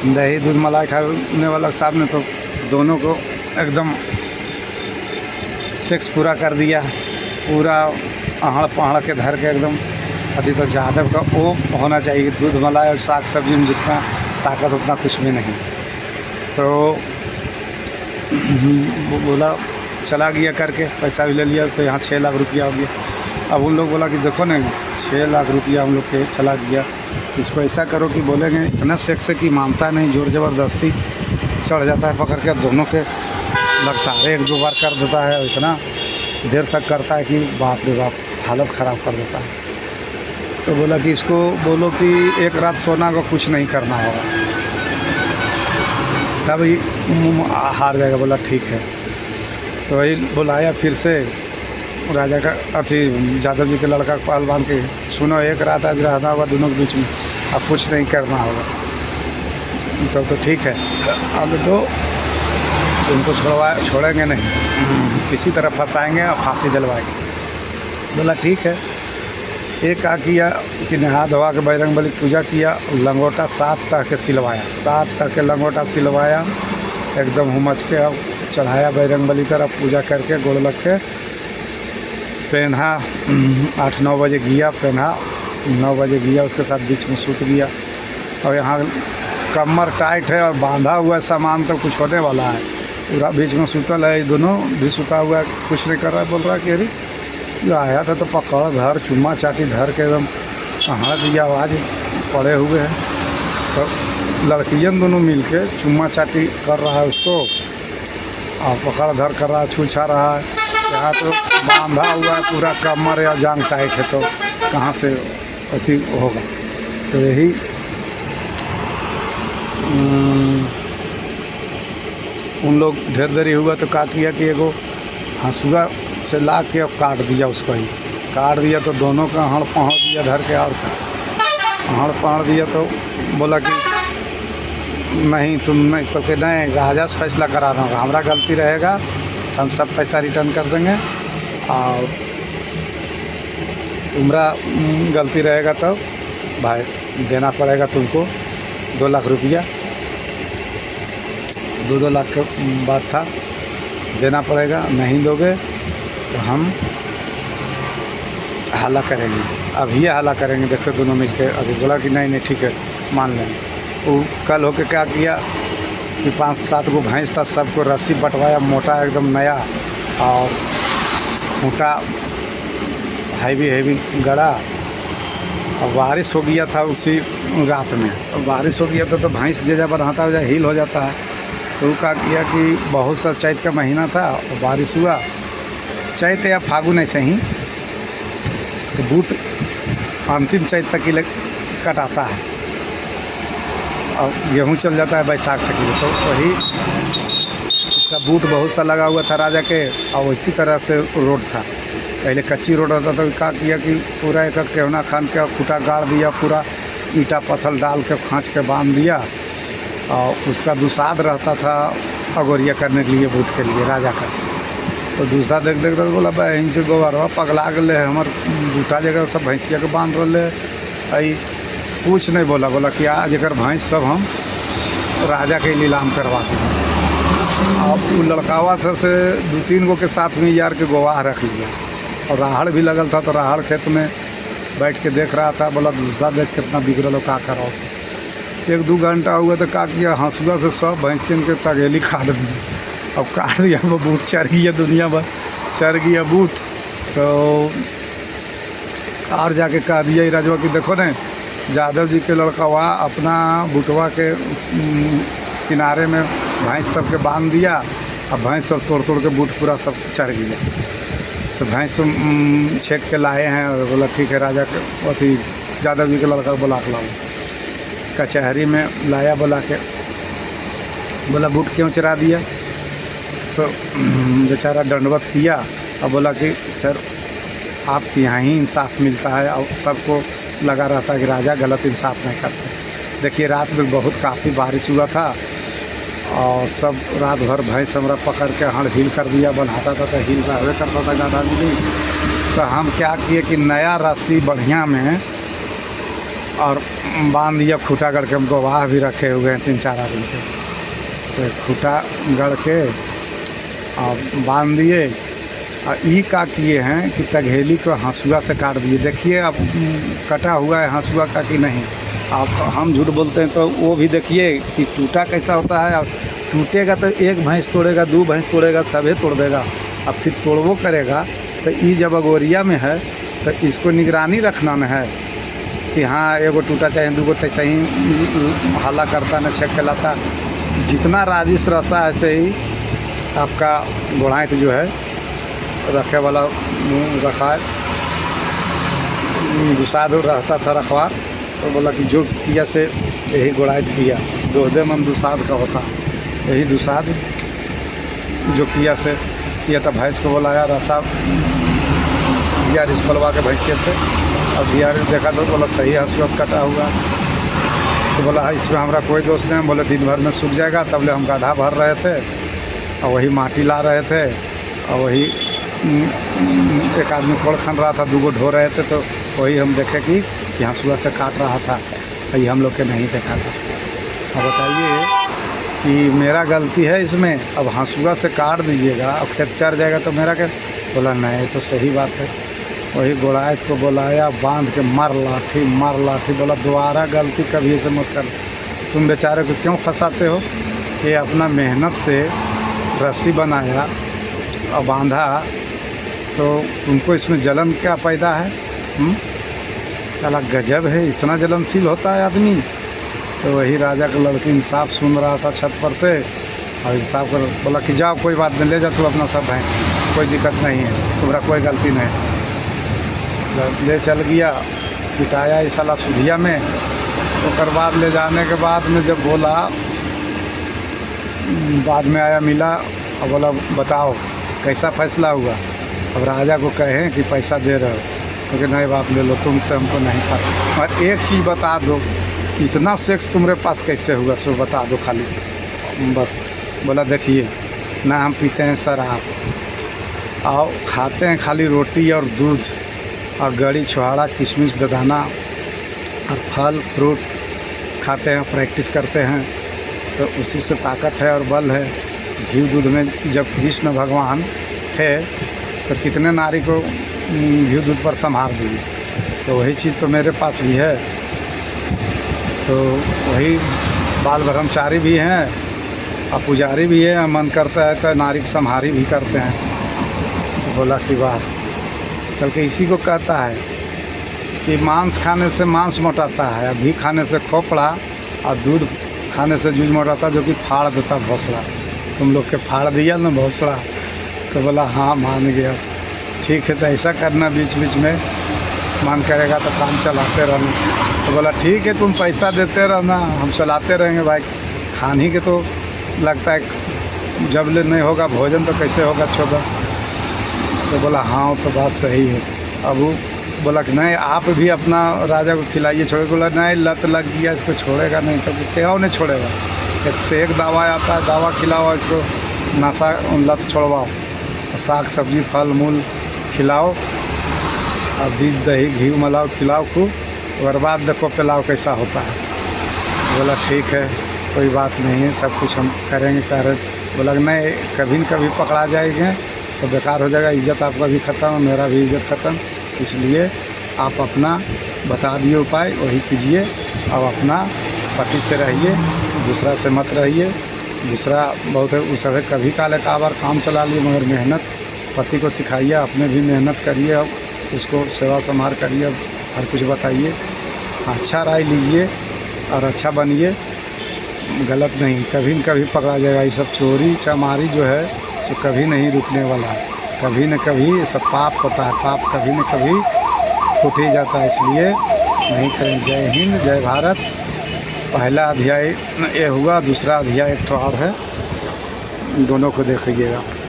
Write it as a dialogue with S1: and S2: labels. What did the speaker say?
S1: दही दूध मलाई खाने वाला साहब ने तो दोनों को एकदम सेक्स पूरा कर दिया, पूरा आहड़ पहाड़ के धर के एकदम। अभी तो यादव का वो होना चाहिए, दूध मलाई और साग सब्जी में जितना ताकत उतना कुछ भी नहीं। तो वो बोला चला गया करके, पैसा भी ले लिया, तो यहाँ 6 लाख रुपया हो गया। अब उन लोग बोला कि देखो ना 6 लाख रुपया हम लोग के चला गया, इसको ऐसा करो कि बोलेंगे इतना सेक्स है कि मानता नहीं, जोर ज़बरदस्ती चढ़ जाता है पकड़ के, दोनों के लगता है 1-2 बार कर देता है, इतना देर तक करता है कि बाप रे बाप हालत ख़राब कर देता है। तो बोला कि इसको बोलो कि एक रात सोना को कुछ नहीं करना होगा, तभी हार जाएगा। बोला ठीक है। तो वही बुलाया फिर से राजा का अथी यादव जी के लड़का को पहलवान के, सुनो एक रात आज रहना होगा दोनों के बीच में, अब कुछ नहीं करना होगा। तो ठीक है, अब तो उनको छोड़ेंगे नहीं, किसी तरह फंसाएंगे और फांसी दिलवाएंगे। बोला ठीक है। एक का किया कि नहा धोवा के बजरंग बली पूजा किया, लंगोटा 7 तरह के सिलवाया, 7 तरह के लंगोटा सिलवाया, एकदम हुमच के अब चढ़ाया बजरंग बली तरफ, पूजा करके गोड़ लग के पहना। 8-9 बजे गया पहना, 9 बजे गया, उसके साथ बीच में सूत गया। और यहाँ कमर टाइट है और बांधा हुआ सामान तो कुछ होने वाला है, पूरा बीच में सुतल है, दोनों भी सुता हुआ है, कुछ नहीं कर रहा है। बोल रहा है कि अरे जो आया था तो पकड़ धर, चुम्मा चाटी धर के एकदम कहाँ की आवाज़ पड़े हुए हैं। तो लड़कियन दोनों मिलके चुम्मा चाटी कर रहा है उसको, और पकड़ धर कर रहा है, छूछा रहा है। यहाँ तो बांधा हुआ है पूरा, कमर या जांग टाइट है, तो कहाँ से अथी होगा। तो यही उन लोग ढेर देरी हुआ तो क्या किया कि एगो हंसुआ से ला के अब काट दिया, उसको ही काट दिया। तो दोनों का हड़ पहाड़ दिया धर के, और हड़ पहाड़ दिया। तो बोला कि नहीं तुम नहीं, तो कि नहीं राजा से फैसला कराना होगा, हमारा गलती रहेगा, हम सब पैसा रिटर्न कर देंगे, और तुम्हारा गलती रहेगा तो भाई देना पड़ेगा तुमको 2 लाख रुपया। 2 लाख का बात था, देना पड़ेगा, नहीं दोगे तो हम हल्ला करेंगे, अभी हल्ला करेंगे। देखो दोनों मिलकर अभी बोला कि नहीं ठीक है मान लेंगे। वो कल होके क्या किया कि 5-7 गो भैंस था, सबको रस्सी बंटवाया, मोटा एकदम नया, और खूंटा हैवी गड़ा। और बारिश हो गया था उसी रात में, और बारिश हो गया था तो भैंस जैसा बढ़ाता हुआ हिल हो जाता है। तो वो क्या किया कि बहुत सा चैत का महीना था और बारिश हुआ, चैत या फागुन ऐसे ही, तो बूट अंतिम चैत तक ही कटाता है और गेहूँ चल जाता है बैसाख तक ही। तो वही उसका बूट बहुत सा लगा हुआ था राजा के, और इसी तरह से रोड था, पहले कच्ची रोड होता। तो क्या किया कि पूरा एक टेवना खान के खूटा गाड़ दिया, पूरा ईंटा पत्थर डाल के खाँच के बांध दिया। और उसका दुसाध रहता था अगोरिया करने के लिए, बूट के लिए राजा का। तो दूसरा देख तो बोला बहन से गोबरवा पगला गए, हमार बूटा जगह सब भैंसिया के बांध रहे, आई कुछ नहीं बोला। बोला कि आज एक भैंस सब हम राजा के नीलाम करवा दें। अब वो लड़कावा था से 2-3 गो के साथ में यार के गवाह रख लिया, और राहड़ भी लगल था, तो राहड़ खेत में बैठ के देख रहा था। बोला दूसरा देख कितना बिगड़ल हो, क्या करा उसको। 1-2 घंटा हुआ तो क्या किया, हंसुआ से सब भैंसियन के तगेली काट दी। अब काट दिया, वो बूट चढ़ गया, दुनिया भर चढ़ गया बूट। तो और जाके कह दिया राजवा कि देखो न यादव जी के लड़का वहाँ अपना बूटवा के किनारे में भैंस सब के बांध दिया, अब भैंस सब तोड़ के बूट पूरा सब चढ़ गया। सब भैंस छेक के लाए हैं। और बोला ठीक है, राजा के अथी यादव जी के लड़का बुला के लाओ। कचहरी में लाया, बुला के बोला बूट क्यों चरा दिया। तो बेचारा दंडवत किया और बोला कि सर आपके यहाँ ही इंसाफ मिलता है, और सबको लगा रहता है कि राजा गलत इंसाफ नहीं करते। देखिए रात में बहुत काफ़ी बारिश हुआ था, और सब रात भर भैंस हमरा पकड़ के हड़ हिल कर दिया, बनाता था तो हिल रहवे करता था गाढ़ा मिली। तो हम क्या किए कि नया रस्सी बढ़िया में और बांध दिया खूटा गढ़ के। हम गवाह भी रखे हुए हैं 3-4 आदमी के, से खूटा गढ़ के और बांध दिए। और ई का किए हैं कि तघेली को हंसुआ से काट दिए। देखिए अब कटा हुआ है हंसुआ का कि नहीं। आप हम झूठ बोलते हैं तो वो भी देखिए कि टूटा कैसा होता है। और टूटेगा तो एक भैंस तोड़ेगा, 2 भैंस तोड़ेगा, सभी तोड़ देगा। अब फिर तोड़वो करेगा तो ये जब अगोरिया में है तो इसको निगरानी रखना न है कि हाँ एगो टूटा चाहे 2 गो, तैसे ही हल्ला करता न छेक लाता। जितना राजिश रसा ऐसे ही आपका गोढ़ाइत जो है रखे वाला रखा दुसाद रहता था रखवा, तो बोला कि जो किया से यही गोढ़ाइत किया। दोहदे मन दुसाद का होता, यही दुसाद जो किया से किया था। भैंस को बोलाया रसा दिया रिस्पलवा के भैंसियत से। अब दिया देखा तो बोला सही हंसुआ कटा हुआ। तो बोला इसमें हमारा कोई दोष नहीं। बोले दिन भर में सूख जाएगा। तब ले हम गड्ढा भर रहे थे और वही माटी ला रहे थे और वही एक आदमी कोड़ खन रहा था, 2 गो ढो रहे थे। तो वही हम देखे कि हंसुआ से काट रहा था। ये हम लोग के नहीं देखा था। अब बताइए कि मेरा गलती है इसमें। अब हंसुआ से काट दीजिएगा और खेत चर जाएगा तो मेरा क्या। बोला नहीं तो सही बात है। वही गोढ़ाइत को बुलाया, बांध के मार लाठी। बोला दोबारा गलती कभी ऐसे मत कर। तुम बेचारे को क्यों फंसाते हो। ये अपना मेहनत से रस्सी बनाया और बांधा तो तुमको इसमें जलन क्या पैदा है। साला गजब है, इतना जलनशील होता है आदमी। तो वही राजा का लड़की इंसाफ सुन रहा था छत पर से और इंसाफ कर बोला कि जाओ कोई बात नहीं, ले जा तू अपना सब भैंस, कोई दिक्कत नहीं है, तुम्हारा कोई गलती नहीं। ले चल गया, पिटाया इस साला सुधिया में। तो बाद ले जाने के बाद में जब बोला, बाद में आया मिला और बोला बताओ कैसा फैसला हुआ। अब राजा को कहें कि पैसा दे रहे हो, तो कि नहीं बाप ले लो, तुमसे हमको नहीं पता। और एक चीज़ बता दो, इतना सेक्स तुम्हारे पास कैसे हुआ सो बता दो खाली बस। बोला देखिए ना हम पीते हैं शराब और खाते हैं खाली रोटी और दूध और गड़ी छुहाड़ा किशमिश बेदाना और फल फ्रूट खाते हैं, प्रैक्टिस करते हैं, तो उसी से ताकत है और बल है। घी दूध में जब कृष्ण भगवान थे तो कितने नारी को घी दूध पर संभाल दिए। तो वही चीज़ तो मेरे पास भी है। तो वही बाल ब्रह्मचारी भी हैं और पुजारी भी है। मन करता है तो नारी की संहारी भी करते हैं। तो बोला कि वाह, कल के इसी को कहता है कि मांस खाने से मांस मोटाता है, घी खाने से खोपड़ा और दूध खाने से जूझ मोटाता, जो कि फाड़ देता भौसड़ा। तुम लोग के फाड़ दिया ना भौसड़ा। तो बोला हाँ मान गया, ठीक है तो ऐसा करना, बीच बीच में मन करेगा तो काम चलाते रहना। तो बोला ठीक है तुम पैसा देते रहना, हम चलाते रहेंगे भाई। खाने के तो लगता है जब ले नहीं होगा भोजन तो कैसे होगा छोटा। तो बोला हाँ वो तो बात सही है। अब वो बोला कि नहीं आप भी अपना राजा को खिलाइए छोड़े। बोला नहीं लत लग गया, इसको छोड़ेगा नहीं। तो क्या नहीं छोड़ेगा, एक से एक दवा आता है, दवा खिलाओ इसको, नशा लत छोड़वाओ, साग सब्जी फल मूल खिलाओ और दूध दही घी मलाई खिलाओ खूब, और बाद देखो पिलाओ कैसा होता है। बोला ठीक है कोई बात नहीं है, सब कुछ हम करेंगे कर। बोला नहीं कभी न कभी पकड़ा जाएंगे तो बेकार हो जाएगा, इज़्ज़त आपका भी ख़त्म मेरा भी इज़्ज़त ख़त्म। इसलिए आप अपना बता दिए उपाय वही कीजिए और अपना पति से रहिए, दूसरा से मत रहिए। दूसरा बहुत है उस समय कभी काले का बार काम चला लिए, मगर मेहनत पति को सिखाइए, अपने भी मेहनत करिए, अब उसको सेवा संभाल करिए, हर कुछ बताइए, अच्छा राय लीजिए और अच्छा बनिए, गलत नहीं। कभी न कभी पकड़ा जाएगा। ये सब चोरी चमारी जो है सो कभी नहीं रुकने वाला है, कभी न कभी ये सब पाप होता है, पाप कभी न कभी छूट ही जाता है, इसलिए नहीं करें। जय हिंद जय भारत। पहला अध्याय ये हुआ, दूसरा अध्याय एक और है, दोनों को देखिएगा।